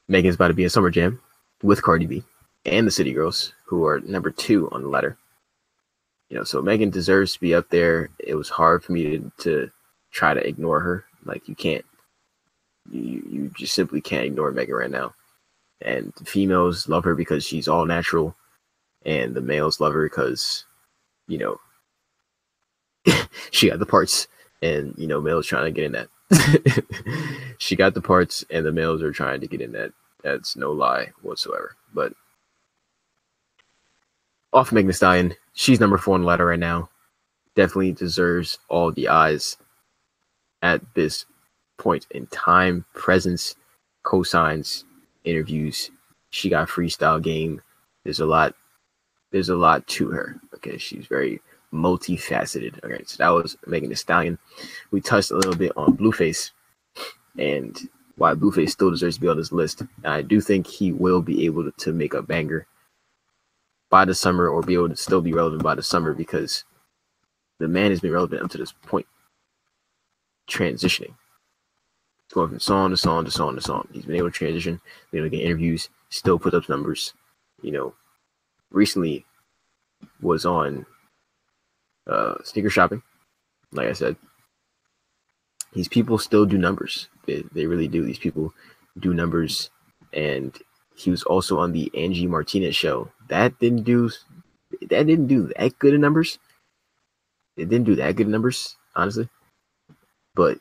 Megan's about to be in Summer Jam with Cardi B and the City Girls, who are number 2 on the ladder. So Megan deserves to be up there. It was hard for me to try to ignore her. Like, you can't. You just simply can't ignore Megan right now. And the females love her because she's all natural, and the males love her because, she got the parts, and males trying to get in that. She got the parts, and the males are trying to get in that. That's no lie whatsoever. But off Megan Thee Stallion, she's number 4 on the ladder right now. Definitely deserves all the eyes at this point in time. Presence, cosigns, interviews. She got freestyle game. There's a lot to her. Okay, she's very multifaceted. Okay, so that was Megan Thee Stallion. We touched a little bit on Blueface and why Blueface still deserves to be on this list. And I do think he will be able to make a banger by the summer, or be able to still be relevant by the summer, because the man has been relevant up to this point, transitioning, going from song to song to song to song. He's been able to transition, been able to get interviews, still put up numbers. Recently was on sneaker shopping. Like I said, these people still do numbers. They really do. These people do numbers. And he was also on the Angie Martinez show. That didn't do that good of numbers. It didn't do that good of numbers, honestly. But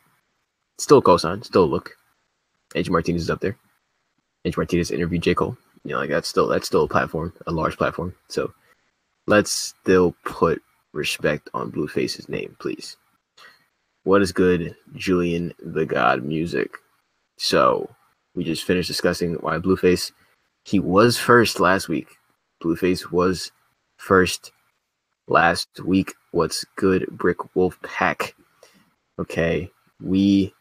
still a cosign, still a look. Angie Martinez is up there. Angie Martinez interviewed J. Cole. That's still a platform, a large platform. So let's still put respect on Blueface's name, please. What is good, Julian the God music? So we just finished discussing why Blueface, he was first last week. Blueface was first last week. What's good, Brick Wolf Pack? Okay, we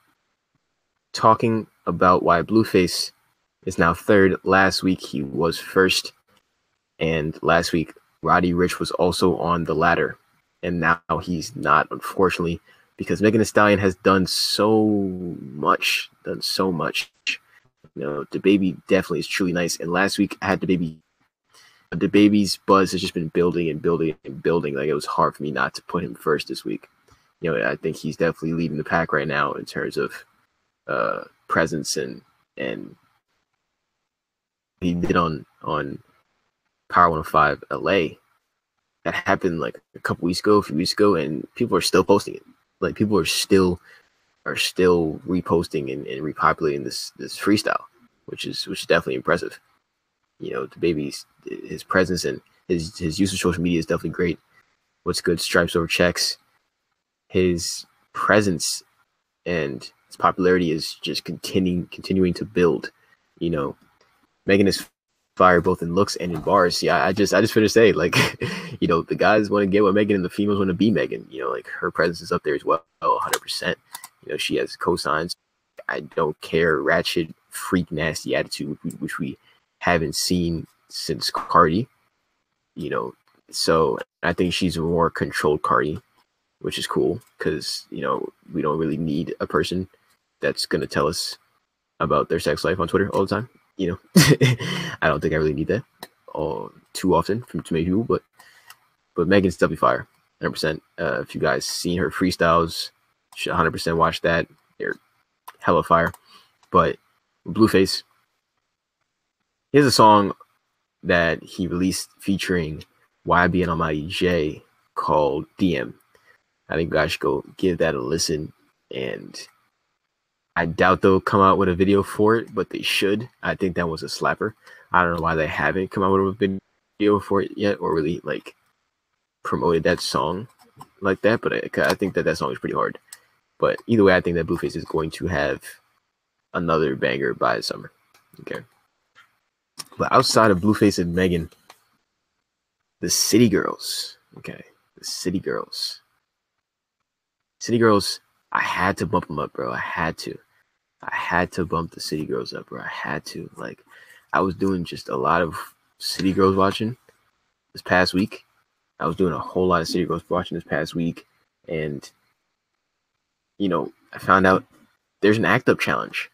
talking about why Blueface is now third. Last week he was first, and last week Roddy Ricch was also on the ladder, and now he's not, unfortunately, because Megan Thee Stallion has done so much. The baby definitely is truly nice, and last week I had the baby. The baby's buzz has just been building and building and building. Like, it was hard for me not to put him first this week. I think he's definitely leading the pack right now in terms of presence, and he did on Power 105 LA. That happened like a few weeks ago, and people are still posting it. Like, people are still reposting and repopulating this freestyle, which is definitely impressive. The baby's, his presence and his use of social media is definitely great. What's good, Stripes Over Checks. His presence and his popularity is just continuing to build. Megan is fire both in looks and in bars. Yeah, I just finished saying, like, the guys want to get with Megan and the females want to be Megan. Like, her presence is up there as well, 100%. She has cosigns. I don't care, ratchet, freak, nasty attitude, which we haven't seen since Cardi. So I think she's a more controlled Cardi, which is cool, because we don't really need a person that's gonna tell us about their sex life on Twitter all the time. I don't think I really need that too often from too many people, but Megan's definitely fire, 100%. If you guys seen her freestyles, you should 100% watch that. They're hella fire. But Blueface, here's a song that he released featuring YB and Almighty J called DM. I think you guys should go give that a listen, and I doubt they'll come out with a video for it, but they should. I think that was a slapper. I don't know why they haven't come out with a video for it yet, or really promoted that song like that, but I think that song is pretty hard. But either way, I think that Blueface is going to have another banger by the summer. Okay. But outside of Blueface and Megan, the City Girls. Okay. The City Girls. City Girls, I had to bump them up, bro. I had to bump the City Girls up, bro. I had to. I was doing just a lot of City Girls watching this past week. I was doing a whole lot of City Girls watching this past week, and I found out there's an act up challenge.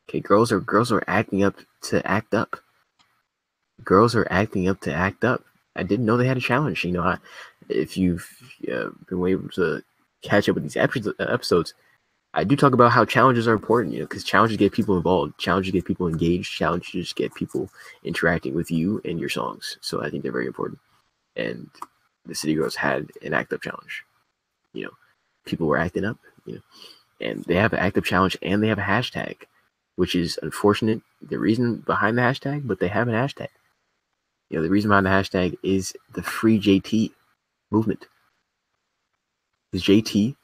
Okay, girls are acting up to act up. Girls are acting up to act up. I didn't know they had a challenge. If you've been able to catch up with these episodes, I do talk about how challenges are important, because challenges get people involved, challenges get people engaged, challenges get people interacting with you and your songs. So I think they're very important. And the City Girls had an act up challenge. People were acting up, and they have an active challenge and they have a hashtag, which is unfortunate. The reason behind the hashtag, but they have an hashtag. The reason behind the hashtag is the Free JT movement. Because JT,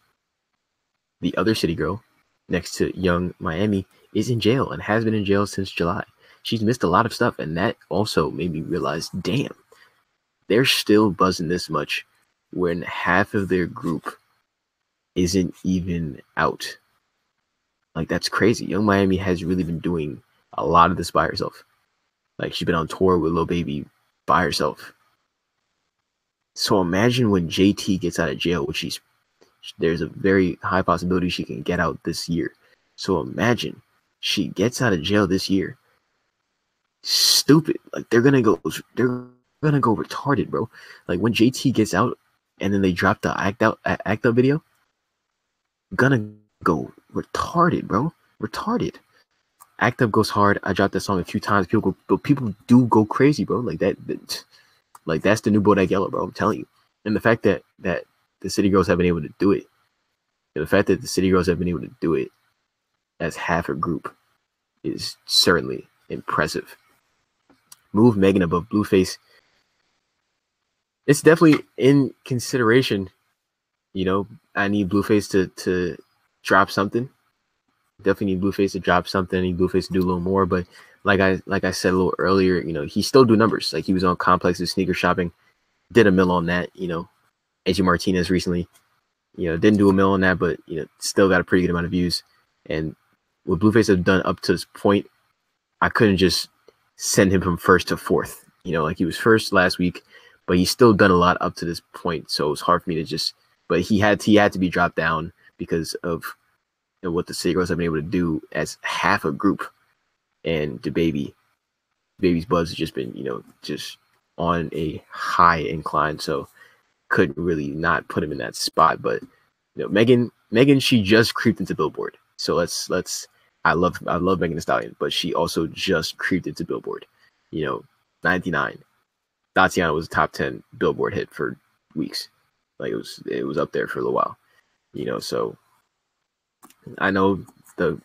the other City Girl next to Young Miami, is in jail and has been in jail since July. She's missed a lot of stuff, and that also made me realize, damn, they're still buzzing this much when half of their group isn't even out. Like, that's crazy. Young Miami has really been doing a lot of this by herself. Like, she's been on tour with Lil Baby by herself. So imagine when JT gets out of jail, which there's a very high possibility she can get out this year. So imagine she gets out of jail this year. Stupid. Like, they're gonna go retarded, bro. Like, when JT gets out and then they drop the act up video, gonna go retarded, bro. Retarded. Act Up goes hard. I dropped that song a few times. People do go crazy, bro. Like that's the new Bodak Yellow, bro. I'm telling you. And the fact that the City Girls have been able to do it, and the fact that the City Girls have been able to do it as half a group is certainly impressive. Move Megan above Blueface. It's definitely in consideration. I need Blueface to drop something. Definitely need Blueface to drop something. I need Blueface to do a little more. But like I said a little earlier, he still do numbers. Like, he was on Complex's sneaker shopping, did a mill on that. AJ Martinez recently, didn't do a mill on that, but still got a pretty good amount of views. And what Blueface has done up to this point, I couldn't just send him from first to fourth. Like, he was first last week, but he's still done a lot up to this point. So it's hard for me to just. But he had to be dropped down because of what the City Girls have been able to do as half a group. And baby's buzz has just been, just on a high incline. So couldn't really not put him in that spot. But Megan, she just creeped into Billboard. So let's I love Megan Thee Stallion, but she also just creeped into Billboard. 99. Tatiana was a top 10 Billboard hit for weeks. Like, it was up there for a little while. So I know the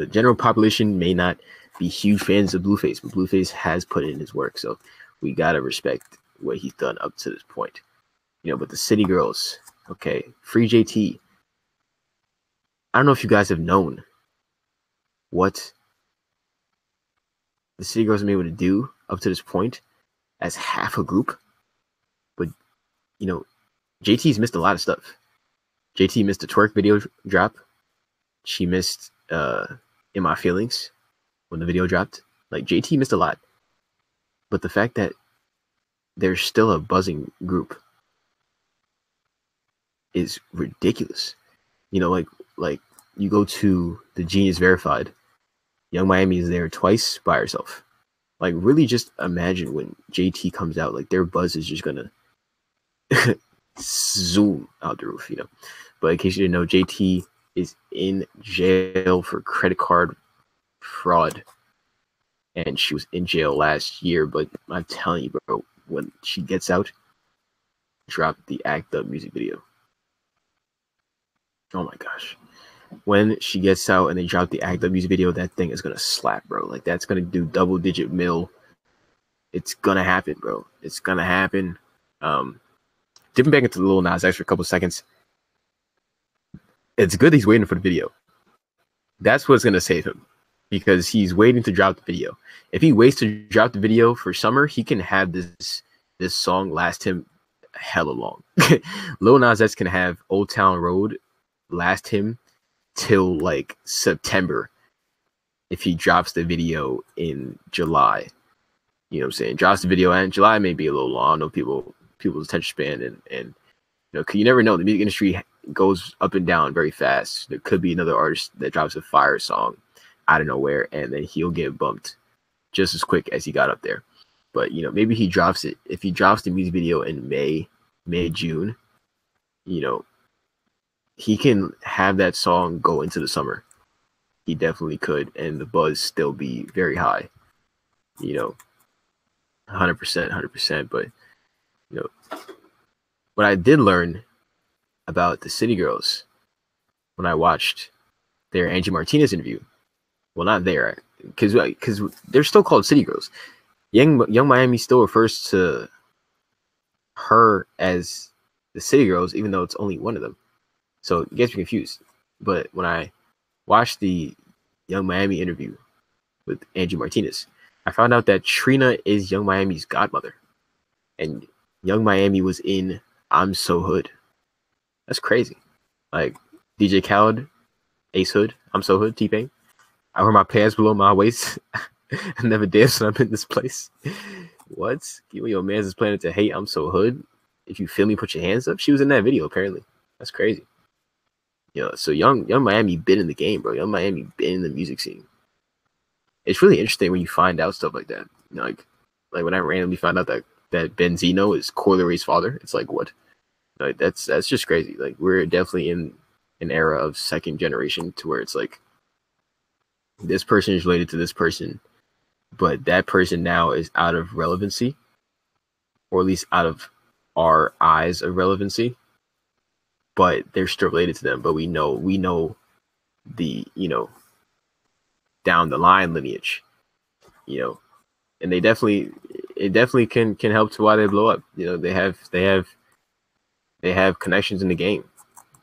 general population may not be huge fans of Blueface, but Blueface has put in his work. So we gotta respect what he's done up to this point. But the City Girls, okay, Free JT. I don't know if you guys have known what the City Girls have been able to do up to this point as half a group. But, JT's missed a lot of stuff. JT missed a twerk video drop. She missed In My Feelings when the video dropped. Like, JT missed a lot. But the fact that there's still a buzzing group is ridiculous. Like you go to the Genius Verified, Young Miami is there twice by herself. Like, really just imagine when JT comes out, like, their buzz is just gonna zoom out the roof, But in case you didn't know, JT is in jail for credit card fraud. And she was in jail last year, but I'm telling you, bro, when she gets out, drop the Act Up music video. Oh my gosh. When she gets out and they drop the Act Up music video, that thing is gonna slap, bro. Like, that's gonna do double-digit mil. It's gonna happen, bro. It's gonna happen. Dipping back into Lil Nas X for a couple seconds. It's good he's waiting for the video. That's what's gonna save him, because he's waiting to drop the video. If he waits to drop the video for summer, he can have this song last him hella long. Lil Nas X can have Old Town Road last him till like September if he drops the video in July. You know what I'm saying? Drops the video in July, may be a little long. I know people people's attention span, and cause you never know. The music industry goes up and down very fast. There could be another artist that drops a fire song out of nowhere, and then he'll get bumped just as quick as he got up there. But maybe he drops it. If he drops the music video in May, June, he can have that song go into the summer. He definitely could, and the buzz still be very high. 100%, 100%. But what I did learn about the City Girls when I watched their Angie Martinez interview. Well, not there, because they're still called City Girls. Young Miami still refers to her as the City Girls, even though it's only one of them. So it gets me confused. But when I watched the Young Miami interview with Angie Martinez, I found out that Trina is Young Miami's godmother. And Young Miami was in I'm So Hood. That's crazy. Like DJ Khaled, Ace Hood, I'm So Hood, T-Pain. I wear my pants below my waist. I never danced when I'm in this place. What? You and your man's is planning to hate I'm So Hood? If you feel me, put your hands up. She was in that video, apparently. That's crazy. So young Miami been in the game, bro. Young Miami been in the music scene. It's really interesting when you find out stuff like that. Like when I randomly found out that Benzino is Coi Leray's father. It's like, what? Like that's just crazy. Like we're definitely in an era of second generation to where it's like this person is related to this person, but that person now is out of relevancy, or at least out of our eyes of relevancy. But they're still related to them. But we know the down the line lineage, and it definitely can help to why they blow up. They have connections in the game.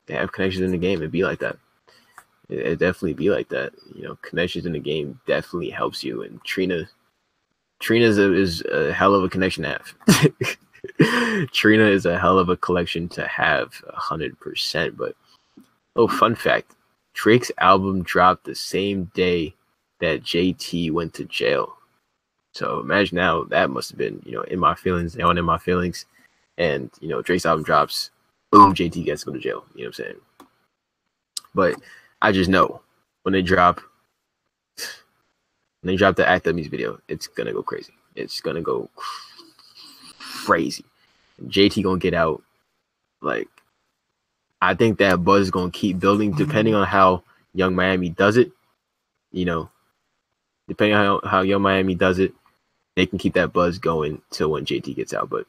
They have connections in the game. It'd be like that. It definitely be like that. Connections in the game definitely helps you. And Trina is a hell of a connection to have. Trina is a hell of a collection to have, 100%. But fun fact: Drake's album dropped the same day that JT went to jail. So imagine now that must have been in my feelings, down in my feelings, and Drake's album drops, boom, JT gets to go to jail. You know what I'm saying? But I just know when they drop the Act Up music video, it's gonna go crazy. It's gonna go crazy. And JT gonna get out. Like, I think that buzz is gonna keep building depending on how Young Miami does it. Depending on how Young Miami does it, they can keep that buzz going till when JT gets out. But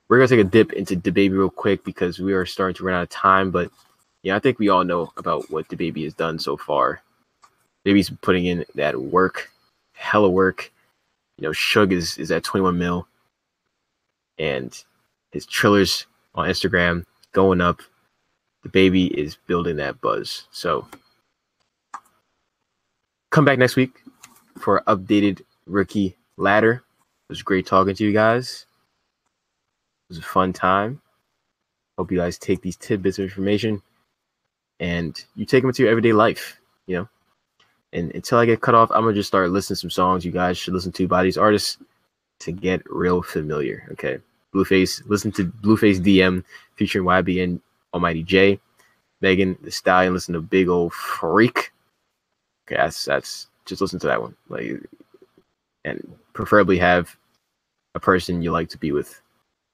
we're gonna take a dip into DaBaby real quick because we are starting to run out of time. But I think we all know about what DaBaby has done so far. Baby's putting in that work, hella work. Suge is at 21 mil, and his Trillers on Instagram going up. DaBaby is building that buzz. So come back next week for an updated rookie ladder. It was great talking to you guys. It was a fun time. Hope you guys take these tidbits of information and you take them into your everyday life, And until I get cut off, I'm going to just start listening to some songs you guys should listen to by these artists to get real familiar, okay? Blueface, listen to Blueface DM featuring YBN Almighty J. Megan Thee Stallion, listen to Big Old Freak. Okay, that's just listen to that one. And preferably have a person you like to be with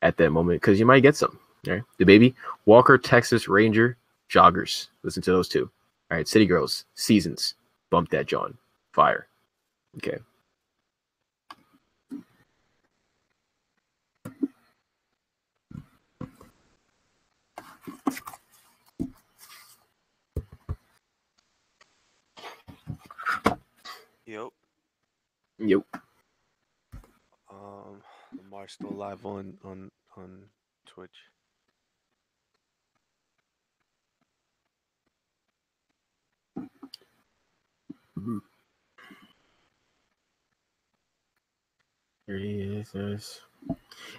at that moment because you might get some. All right, DaBaby, Walker, Texas Ranger, Joggers. Listen to those two. All right, City Girls, Seasons. Bump that, John. Fire. Okay. Yep. Lamar's still live on Twitch. Mm-hmm. There he is.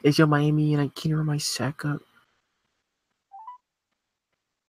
It's Young Miami, and I can't remember my sack up.